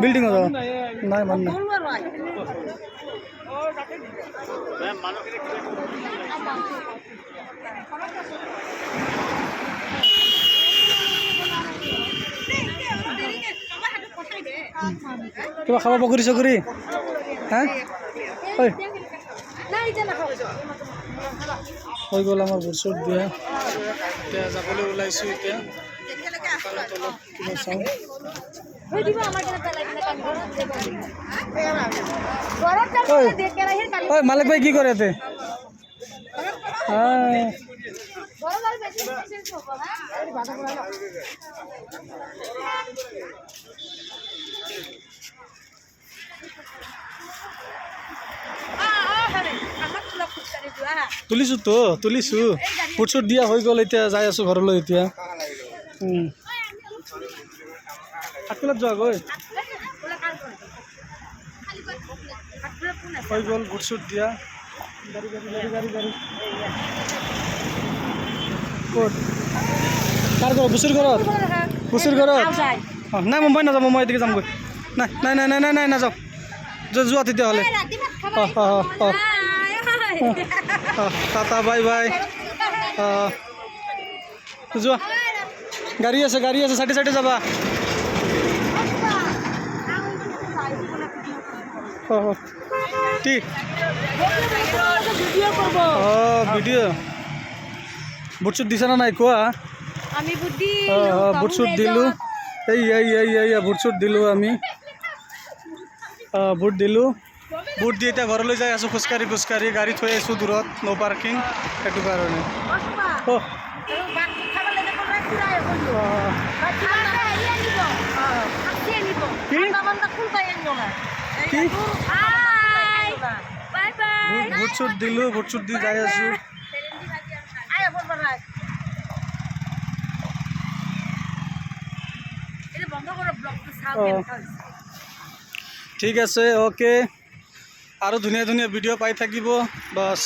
building নাই মান নাই কিবা খাব পকৰি চকৰি হা হৈ গ'ল আমাৰ বছৰ দিয়া এতিয়া যাবলৈ ওলাইছোঁ এতিয়া তলত কিবা চাওঁ মালিক ভাই কি কৰে ইয়াতে তুলিছোঁ তো তুলিছোঁ ফুট চুট দিয়া হৈ গ'ল এতিয়া যাই আছোঁ ঘৰলৈ এতিয়া হাতখনত যোৱা গৈ হৈ গ'ল ফুট চুট দিয়া গাড়ী ক'ত কাৰ ঘৰত বুচিৰ ঘৰত নাই মই নাযাওঁ মই এদিকে যামগৈ নাই নাই নাই নাই নাই নাযাওঁ যোৱা তেতিয়াহ'লে টাটা বাই বাই যোৱা গাড়ী আছে চাইডে চাইডে যাবা ঠিক ভিডিঅ' বুট চুট দিছা না নাই কোৱা বুট চুট দিলোঁ এই বুট চুট দিলোঁ আমি বুট দিলোঁ বুট দি এতিয়া ঘৰলৈ যাই আছোঁ খোজকাঢ়ি গাড়ী থৈ আছোঁ দূৰত ন' পাৰ্কিং সেইটো কাৰণে বুট চুট দিলোঁ বুট চুট দি যাই আছোঁ ঠিক আছে অ'কে আৰু ধুনীয়া ভিডিঅ' পাই থাকিব বাছ